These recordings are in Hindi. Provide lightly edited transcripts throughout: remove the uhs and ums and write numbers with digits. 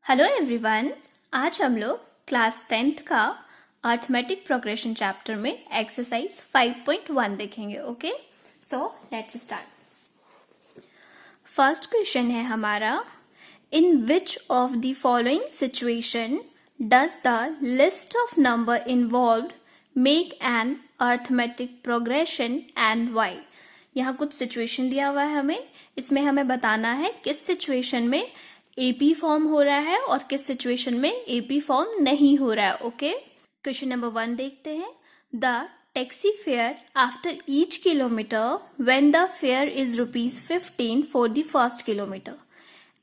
Hello everyone. आज हम लोग क्लास 10th का अर्थमेटिक प्रोग्रेशन चैप्टर में एक्सरसाइज 5.1 देखेंगे। Okay, so let's start. First question है हमारा, in which of the following situation does the list of number involved make an arithmetic progression and why. यहाँ कुछ सिचुएशन दिया हुआ है हमें, इसमें हमें बताना है किस सिचुएशन में एपी फॉर्म हो रहा है और किस सिचुएशन में एपी फॉर्म नहीं हो रहा है। ओके, क्वेश्चन नंबर 1 देखते हैं। The taxi fare after each kilometre when the fair is ₹15 for the first kilometre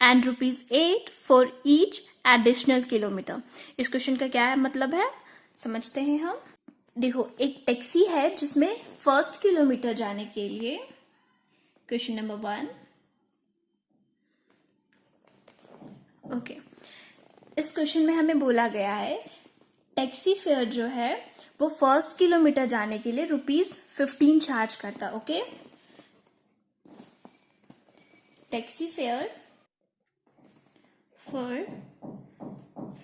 and ₹8 for each additional kilometre. इस क्वेश्चन का क्या है मतलब है, समझते हैं हम। देखो, एक टैक्सी है जिसमें फर्स्ट किलोमीटर जाने के लिए, क्वेश्चन नंबर 1, ओके, इस क्वेश्चन में हमें बोला गया है टैक्सी फेयर जो है वो फर्स्ट किलोमीटर जाने के लिए ₹15 चार्ज करता। Okay, taxi fare for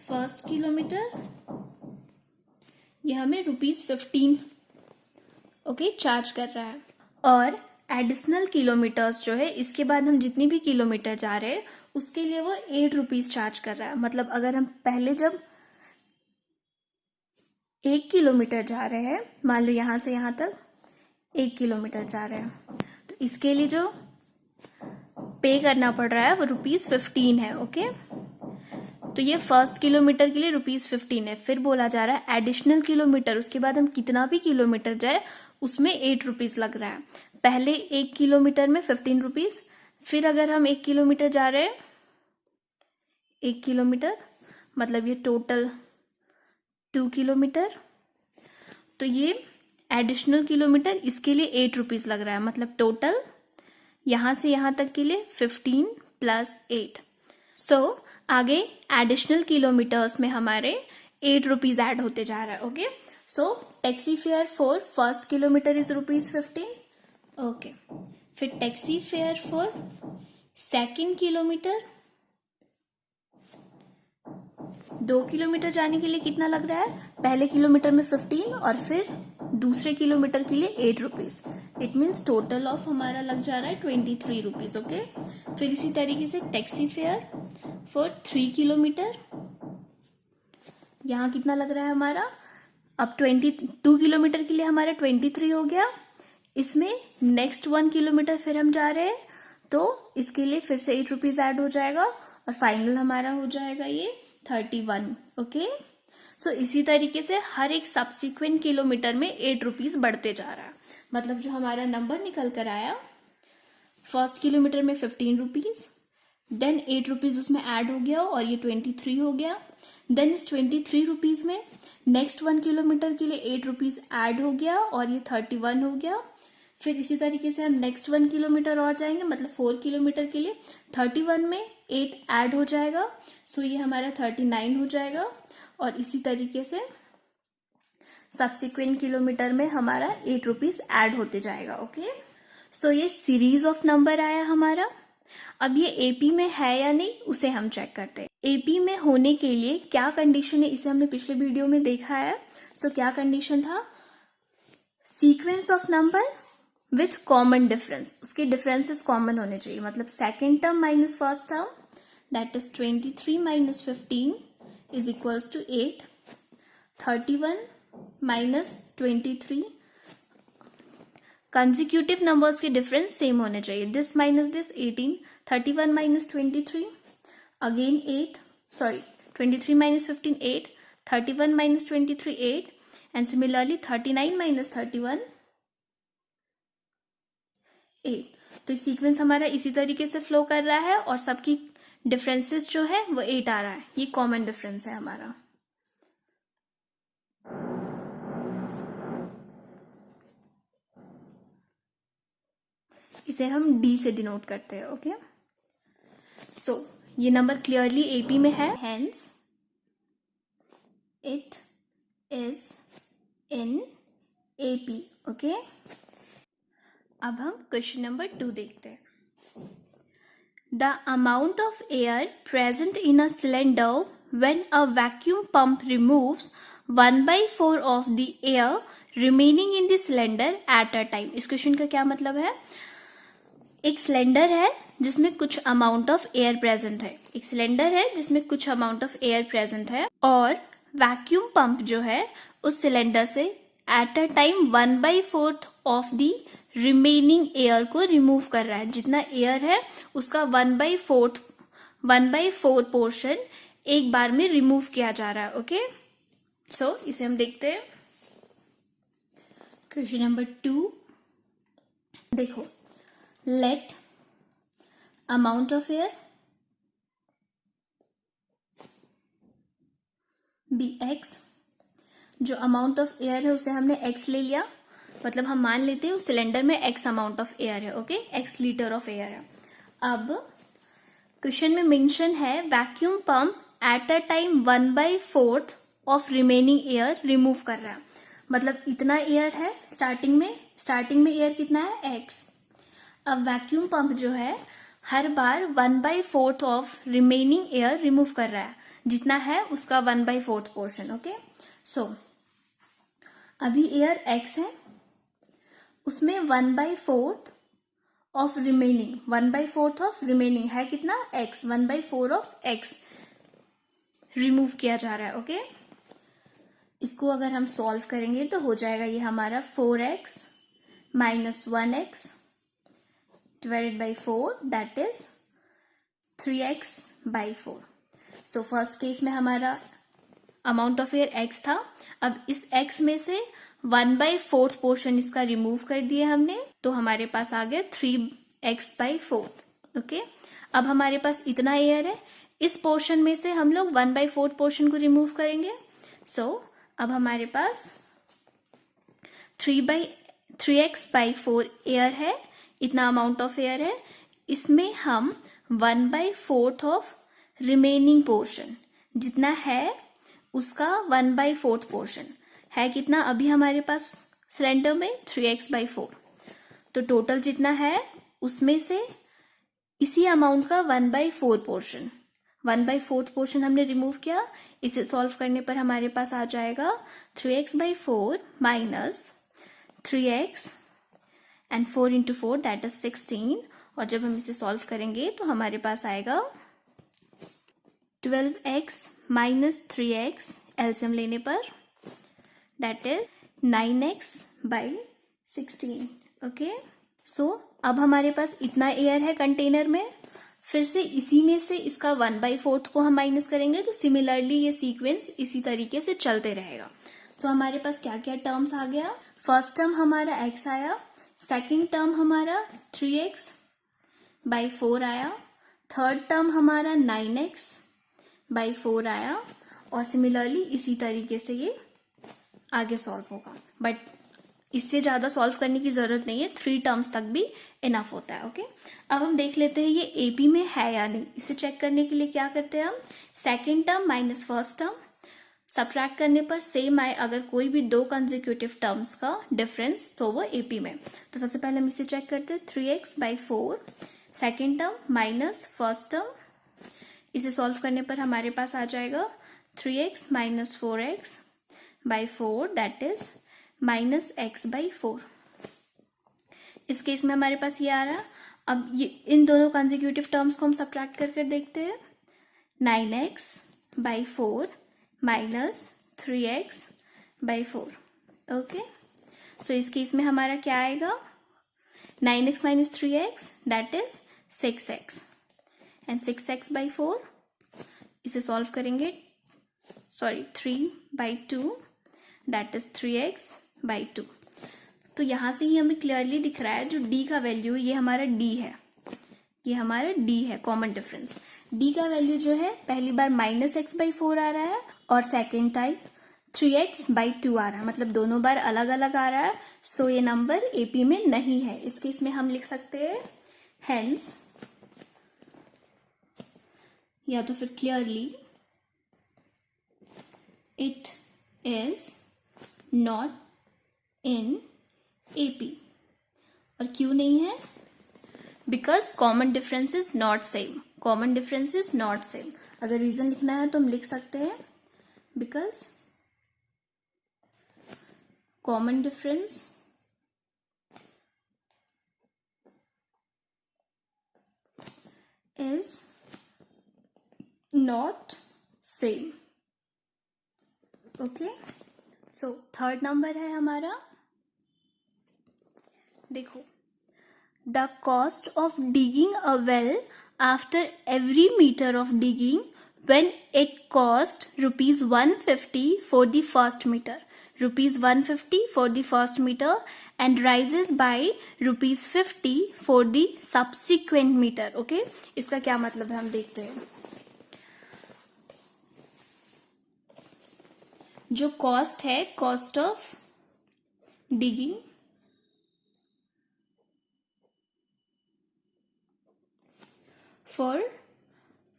first kilometre ये हमें ₹15 ओके चार्ज कर रहा है, और एडिशनल किलोमीटर्स जो है इसके बाद हम जितनी भी किलोमीटर जा रहे हैं उसके लिए वो ₹8 चार्ज कर रहा है। मतलब अगर हम पहले जब 1 किलोमीटर जा रहे हैं, मान लो यहां से यहां तक 1 किलोमीटर जा रहे हैं, तो इसके लिए जो पे करना पड़ रहा है वो ₹15 है। ओके, तो ये फर्स्ट किलोमीटर के लिए ₹15 है। फिर बोला जा रहा है एडिशनल किलोमीटर, उसके बाद हम कितना भी किलोमीटर जाए उसमें ₹8 लग रहा है। पहले 1 किलोमीटर में ₹15, फिर अगर हम 1 किलोमीटर जा रहे हैं, 1 किलोमीटर मतलब ये टोटल 2 किलोमीटर, तो ये एडिशनल किलोमीटर इसके लिए ₹8 लग रहा है। मतलब टोटल यहां से यहां तक के लिए 15 + 8। सो आगे एडिशनल किलोमीटर्स में हमारे ₹8 ऐड होते जा रहा है। Okay, so taxi fare for first kilometre is ₹15। Okay, फिर taxi fare for second kilometre, 2 kilometre जाने के लिए कितना लग रहा है, पहले किलोमीटर में 15 और फिर दूसरे किलोमीटर के लिए ₹8। इट मीन्स टोटल ऑफ हमारा लग जा रहा है ₹23। ओके, फिर इसी तरीके से टैक्सी फेयर फॉर 3 किलोमीटर, यहां कितना लग रहा है हमारा, अब 22 किलोमीटर के लिए हमारा 23 हो गया। इसमें नेक्स्ट 1 किलोमीटर फिर हम जा रहे हैं तो इसके लिए फिर से ₹8 ऐड हो जाएगा और फाइनल हमारा हो जाएगा ये 31। ओके, सो इसी तरीके से हर एक सब्सिक्वेंट किलोमीटर में ₹8 बढ़ते जा रहा है। मतलब जो हमारा नंबर निकल कर आया, फर्स्ट किलोमीटर में ₹15, देन ₹8 उसमें ऐड हो गया और ये 23 हो गया। देन इस ₹23 में नेक्स्ट 1 किलोमीटर के लिए ₹8 ऐड हो गया और ये 31 हो गया। फिर इसी तरीके से हम नेक्स्ट 1 किलोमीटर और जाएंगे, मतलब 4 किलोमीटर के लिए 31 में 8 ऐड हो जाएगा, सो ये हमारा 39 हो जाएगा। और इसी तरीके से सब्सिक्वेंट किलोमीटर में हमारा ₹8 ऐड होते जाएगा। ओके, सो ये सीरीज ऑफ नंबर आया हमारा। अब ये एपी में है या नहीं उसे हम चेक करते हैं। एपी में होने के लिए क्या कंडीशन है, इसे हमने पिछले वीडियो में देखा है। सो क्या कंडीशन था, sequence of number with common difference, उसके डिफरेंसेस कॉमन होने चाहिए। मतलब second term minus first term, that is 23 - 15 is equals to 8, 31 - 23, consecutive numbers के डिफरेंस सेम होने चाहिए। This minus this 18, 31 - 23 again 8, sorry 23 - 15 8, 31 - 23 8, and similarly 39 - 31 8। तो सीक्वेंस हमारा इसी तरीके से फ्लो कर रहा है और सबकी डिफरेंसेस जो है वो 8 आ रहा है। ये कॉमन डिफरेंस है हमारा। इसे हम डी से डिनोट करते हैं। ओके, सो ये नंबर क्लियरली एपी में है, hence it is in AP. Okay, अब हम क्वेश्चन नंबर 2 देखते हैं। The amount of air present in a cylinder when a vacuum pump removes 1/4 of the air remaining in the cylinder at a time. इस क्वेश्चन का क्या मतलब है? एक सिलेंडर है जिसमें कुछ अमाउंट ऑफ एयर प्रेजेंट है, एक सिलेंडर है जिसमें कुछ अमाउंट ऑफ एयर प्रेजेंट है, और वैक्यूम पंप जो है उस सिलेंडर से at a time 1/4 of the remaining air को रिमूव कर रहा है. जितना एयर है उसका 1/4 पोर्शन एक बार में रिमूव किया जा रहा है. ओके, सो इसे हम देखते हैं. Question number 2. देखो, let amount of air be x. जो अमाउंट ऑफ एयर है उसे हमने x ले लिया, मतलब हम मान लेते हैं उस सिलेंडर में x अमाउंट ऑफ एयर है. Okay, x litre of air है. अब क्वेश्चन में मेंशन है vacuum pump at a time 1/4 of remaining air remove कर रहा है. मतलब इतना एयर है स्टार्टिंग में एयर कितना है x. अब वैक्यूम पंप जो है हर बार 1/4 ऑफ रिमेनिंग एयर रिमूव कर रहा है, जितना है उसका 1/4 पोर्शन. ओके, सो अभी एयर x है, उसमें 1/4 ऑफ रिमेनिंग है कितना x. 1/4 ऑफ x रिमूव किया जा रहा है. ओके, इसको अगर हम सॉल्व करेंगे तो हो जाएगा ये हमारा 4x minus 1x divided by 4, that is 3x by 4. So first case में हमारा अमाउंट ऑफ एयर x था. अब इस x में से 1/4 पोर्शन इसका रिमूव कर दिया हमने, तो हमारे पास आ गया 3x by 4. ओके, अब हमारे पास इतना एयर है, इस पोर्शन में से हम लोग 1/4 पोर्शन को रिमूव करेंगे. सो अब हमारे पास 3x by 4 एयर है, इतना अमाउंट ऑफ एयर है. इसमें हम 1/4 ऑफ रिमेनिंग पोर्शन, जितना है उसका 1/4 पोर्शन है कितना अभी हमारे पास सिलेंडर में 3x by 4. तो टोटल जितना है उसमें से इसी अमाउंट का 1/4 पोर्शन हमने रिमूव किया. इसे सॉल्व करने पर हमारे पास आ जाएगा 3x by 4 minus 3x and 4 into 4 that is 16. और जब हम इसे सॉल्व करेंगे तो हमारे पास आएगा 12x माइनस 3x एलसीएम लेने पर that is 9x by 16. Okay, so अब हमारे पास इतना एयर है कंटेनर में, फिर से इसी में से इसका 1/4 को हम माइनस करेंगे, तो सिमिलरली ये सीक्वेंस इसी तरीके से चलते रहेगा. सो हमारे पास क्या क्या टर्म्स आ गया. फर्स्ट टर्म हमारा x आया, सेकेंड टर्म हमारा 3x by 4 आया, थर्ड टर्म हमारा 9x by 4 आया, और सिमिलरली इसी तरीके से ये आगे सॉल्व होगा. बट इससे ज्यादा सॉल्व करने की जरूरत नहीं है, 3 टर्म्स तक भी इनफ होता है. ओके, अब हम देख लेते हैं ये एपी में है या नहीं. इसे चेक करने के लिए क्या करते हैं हम, second term minus first term subtract करने पर सेम आए अगर कोई भी 2 कंसेक्यूटिव टर्म्स का डिफरेंस, तो वो एपी में. तो सबसे पहले हम इसे चेक करते हैं. 3x by 4 second term minus first term, इसे सॉल्व करने पर हमारे पास आ जाएगा 3x minus 4x by 4 that is minus x by 4. इस केस में हमारे पास ये आ रहा है. अब ये इन दोनों कंसेक्यूटिव टर्म्स को हम सब्ट्रैक्ट कर देखते हैं. 9x by 4 minus 3x by 4. Okay, so इस केस में हमारा क्या आएगा, 9x minus 3x that is 6x and 6x by 4. इसे सॉल्व करेंगे, 3 by 2 that is 3x by 2. तो यहां से ही हमें क्लियरली दिख रहा है जो d का वैल्यू ये हमारा d है, ये हमारा d है कॉमन डिफरेंस. d का वैल्यू जो है पहली बार माइनस x by 4 आ रहा है और सेकेंड टाइम 3x by 2 आ रहा है, मतलब दोनों बार अलग अलग आ रहा है. सो ये नंबर एपी में नहीं है. इस केस में हम लिख सकते हैं हेंस, या तो फिर clearly it is not in AP. और क्यों नहीं है, because common difference is not same, common difference is not same. अगर रीजन लिखना है तो हम लिख सकते हैं because common difference is not same. Okay, so third number है हमारा, देखो, the cost of digging a well after every metre of digging when it cost rupees 150 for the first meter, rupees 150 for the first meter and rises by rupees 50 for the subsequent meter। okay, इसका क्या मतलब है हम देखते हैं। जो कॉस्ट है, cost of digging for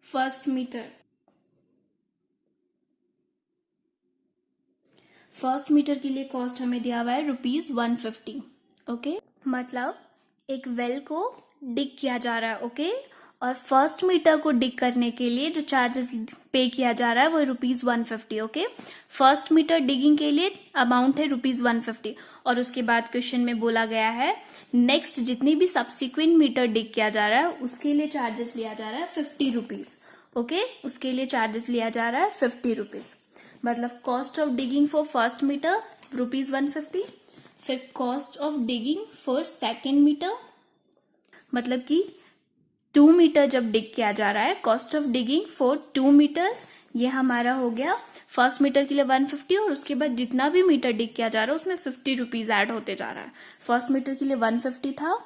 first metre, first metre के लिए कॉस्ट हमें दिया हुआ है रुपीज 150। ओके, मतलब एक वेल को डिग किया जा रहा है। ओके, और फर्स्ट मीटर को डिग करने के लिए जो चार्जेस पे किया जा रहा है वो rupees 150। Okay, first metre digging के लिए अमाउंट है रुपीज 150 और उसके बाद क्वेश्चन में बोला गया है नेक्स्ट जितनी भी सब्सिक्वेंट मीटर डिग किया जा रहा है उसके लिए चार्जेस लिया जा रहा है 50 रुपीज। ओके, उसके लिए चार्जेस लिया जा रहा है 50 रुपीज। मतलब cost of digging for first metre rupees 150, फिर cost of digging for second metre, मतलब कि 2 मीटर जब डिग किया जा रहा है, cost of digging for 2 metre ये हमारा हो गया फर्स्ट मीटर के लिए 150 और उसके बाद जितना भी मीटर डिग किया जा रहा है उसमें 50 रुपीज ऐड होते जा रहा है। फर्स्ट मीटर के लिए 150 था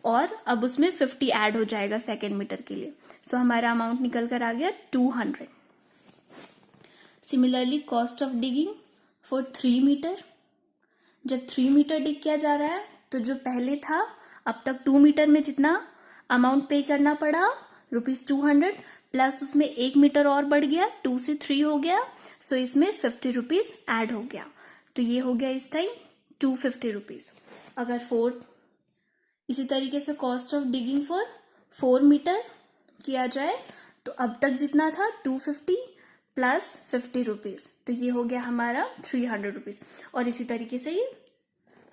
और अब उसमें 50 ऐड हो जाएगा सेकेंड मीटर के लिए। सो हमारा अमाउंट निकल कर आ गया 200। Similarly cost of digging for 3 metre, जब 3 मीटर डिग किया जा रहा है तो जो पहले था अब तक 2 मीटर में जितना अमाउंट पे करना पड़ा रुपीज 200 प्लस उसमें 1 मीटर और बढ़ गया 2 से 3 हो गया। सो इसमें 50 रुपीज ऐड हो गया तो ये हो गया इस टाइम 250 रुपीज। अगर 4 इसी तरीके से cost of digging for 4 metre किया जाए तो अब तक जितना था 250 प्लस 50 रुपीज तो ये हो गया हमारा 300 रुपीज। और इसी तरीके से ये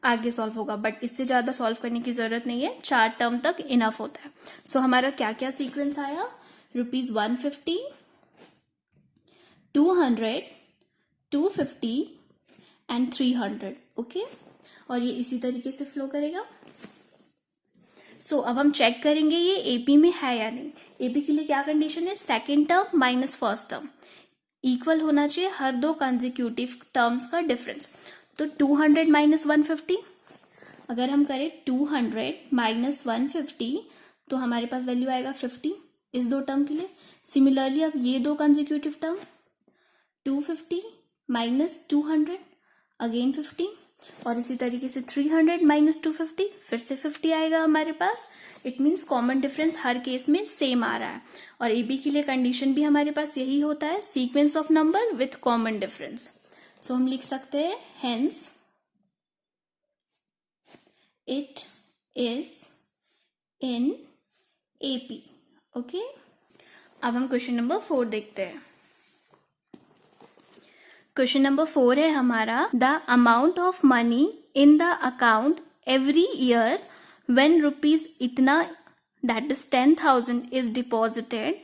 आगे सॉल्व होगा बट इससे ज्यादा सॉल्व करने की जरूरत नहीं है, 4 टर्म तक इनफ होता है। सो हमारा क्या क्या सीक्वेंस आया, रुपीज 150, 200, 250 एंड 300। ओके, और ये इसी तरीके से फ्लो करेगा। सो अब हम चेक करेंगे ये एपी में है या नहीं। एपी के लिए क्या कंडीशन है, second term minus first term equal होना चाहिए हर दो कंसेक्यूटिव टर्म्स का डिफरेंस। तो 200 माइनस 150, अगर हम करें 200 माइनस 150 तो हमारे पास वैल्यू आएगा 50 इस दो टर्म के लिए। सिमिलरली अब ये दो कंसेक्यूटिव टर्म 250 माइनस 200 अगेन 50 और इसी तरीके से 300 माइनस 250 फिर से 50 आएगा हमारे पास। इट मीन्स कॉमन डिफरेंस हर केस में सेम आ रहा है। और एबी के लिए कंडीशन भी हमारे पास यही होता है, sequence of number with common difference. So हम लिख सकते हैं hence it is in AP. Okay, अब हम क्वेश्चन नंबर 4 देखते हैं। क्वेश्चन नंबर 4 है हमारा, the amount of money in the account every year when rupees इतना that is 10,000 is deposited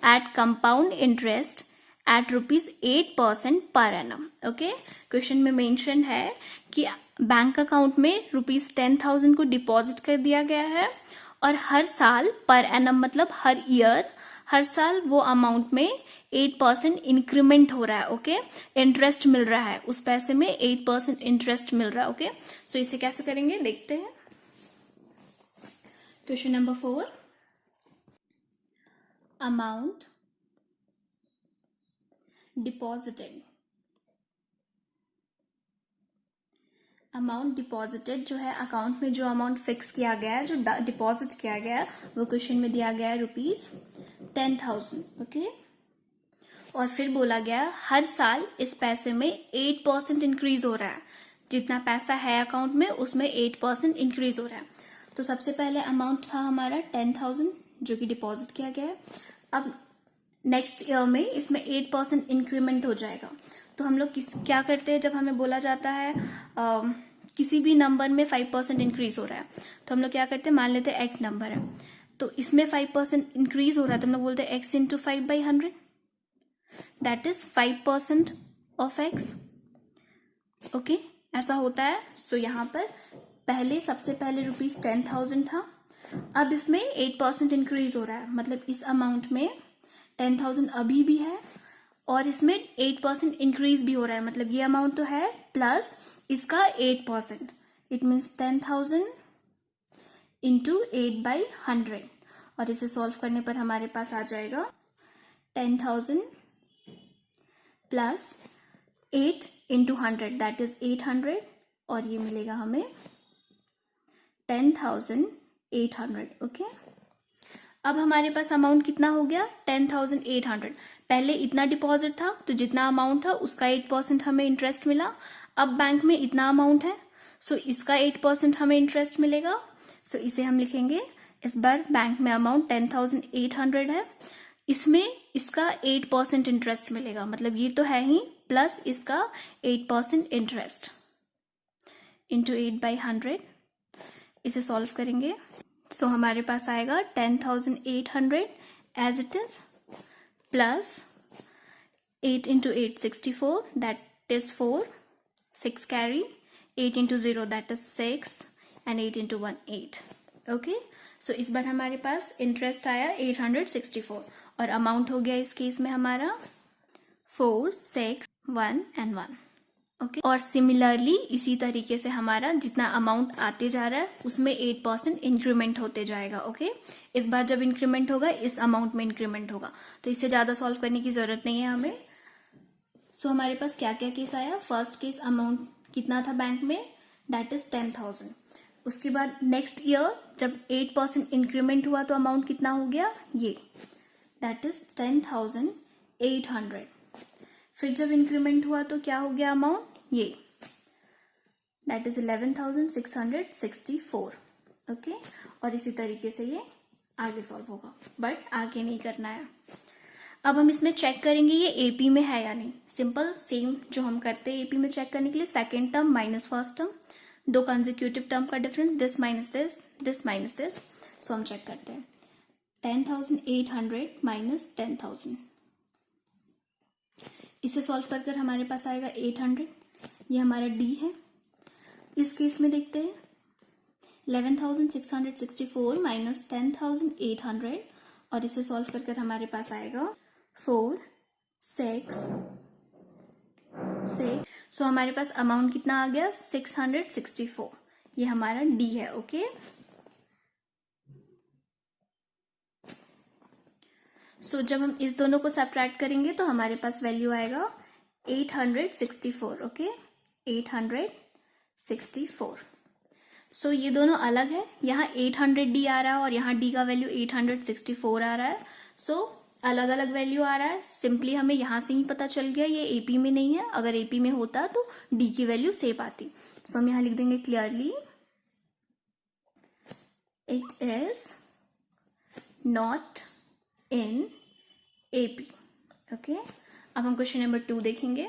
at compound interest at rupees 8% per annum। Okay, question में मेंशन है कि बैंक अकाउंट में रुपीज 10,000 को डिपॉजिट कर दिया गया है और हर साल पर एनम मतलब हर ईयर हर साल वो अमाउंट में 8% इंक्रीमेंट हो रहा है। ओके, इंटरेस्ट मिल रहा है, उस पैसे में 8% इंटरेस्ट मिल रहा है। ओके, सो इसे कैसे करेंगे देखते हैं। Question number 4, amount deposited, amount deposited जो है अकाउंट में जो अमाउंट फिक्स किया गया है, जो डिपॉजिट किया गया है वो क्वेश्चन में दिया गया है रुपीज 10,000। ओके, और फिर बोला गया हर साल इस पैसे में 8% इंक्रीज हो रहा है, जितना पैसा है अकाउंट में उसमें 8% इंक्रीज हो रहा है। तो सबसे पहले अमाउंट था हमारा 10,000 जो कि डिपॉजिट किया गया है। अब नेक्स्ट ईयर में इसमें 8% इंक्रीमेंट हो जाएगा। तो हम लोग क्या करते हैं, जब हमें बोला जाता है किसी भी नंबर में 5% इंक्रीज हो रहा है, तो हम लोग क्या करते हैं, मान लेते हैं x नंबर है, तो इसमें 5% इंक्रीज हो रहा है, तो हम लोग बोलते हैं x into 5/100, that is 5% of x। Okay, ऐसा होता है। सो यहाँ पर सबसे पहले ₹10,000 था, अब इसमें 8% इंक्रीज हो रहा है, मतलब इस अमाउंट में 10,000 अभी भी है और इसमें 8% इंक्रीज भी हो रहा है, मतलब ये अमाउंट तो है प्लस इसका 8%, इट मीन्स 10,000 इंटू 8/100, और इसे सॉल्व करने पर हमारे पास आ जाएगा 10,000 प्लस 8 इंटू 100 दैट इज 800, और ये मिलेगा हमें 10,800। ओके, अब हमारे पास अमाउंट कितना हो गया, 10,800। पहले इतना डिपॉजिट था तो जितना अमाउंट था उसका 8% हमें इंटरेस्ट मिला। अब बैंक में इतना अमाउंट है, सो इसका 8% हमें इंटरेस्ट मिलेगा। सो इसे हम लिखेंगे, इस बार बैंक में अमाउंट 10,800 है, इसमें इसका 8% इंटरेस्ट मिलेगा, मतलब ये तो है ही, प्लस इसका 8% इंटरेस्ट इंटू 8/100। इसे सॉल्व करेंगे, सो हमारे पास आएगा 10,800 as it is, plus 8 into 8 64 that is 4, 6 carry, 8 into 0 that is 6, and 8 into 1 8। Okay, so इस बार हमारे पास इंटरेस्ट आया 864 और अमाउंट हो गया इस केस में हमारा 4, 6, 1 एंड 1। ओके, और सिमिलरली इसी तरीके से हमारा जितना अमाउंट आते जा रहा है उसमें 8% इंक्रीमेंट होते जाएगा। ओके, इस बार जब इंक्रीमेंट होगा इस अमाउंट में इंक्रीमेंट होगा, तो इससे ज्यादा सॉल्व करने की जरूरत नहीं है हमें। सो हमारे पास क्या क्या केस आया, फर्स्ट केस अमाउंट कितना था बैंक में, दैट इज 10,000। उसके बाद नेक्स्ट ईयर जब 8% इंक्रीमेंट हुआ तो अमाउंट कितना हो गया, ये दैट इज 10,800। फिर जब इंक्रीमेंट हुआ तो क्या हो गया अमाउंट, ये दैट इज 11,664। ओके, और इसी तरीके से ये आगे सॉल्व होगा, बट आगे नहीं करना है। अब हम इसमें चेक करेंगे ये एपी में है या नहीं। सिंपल सेम जो हम करते हैं एपी में चेक करने के लिए, second term minus first term, दो कंसेक्यूटिव टर्म का difference, this minus this, this minus this. So हम चेक करते हैं, 10,800 माइनस 10,000, इसे सॉल्व कर हमारे पास आएगा 800, ये हमारा डी है। इस केस में देखते हैं 11,664 माइनस 10,800, और इसे सॉल्व कर हमारे पास आएगा 4, 6, 6। सो हमारे पास अमाउंट कितना आ गया, 664, ये हमारा डी है। ओके, सो जब हम इस दोनों को सब्ट्रैक्ट करेंगे तो हमारे पास वैल्यू आएगा 864। ओके, 864। सो ये दोनों अलग है, यहाँ 800 डी आ रहा है और यहाँ डी का वैल्यू 864 आ रहा है। सो अलग अलग वैल्यू आ रहा है, सिंपली हमें यहाँ से ही पता चल गया ये एपी में नहीं है, अगर एपी में होता तो डी की वैल्यू सेम आती। सो हम यहाँ लिख देंगे clearly, it is not in AP। Okay, अब हम क्वेश्चन नंबर 2 देखेंगे।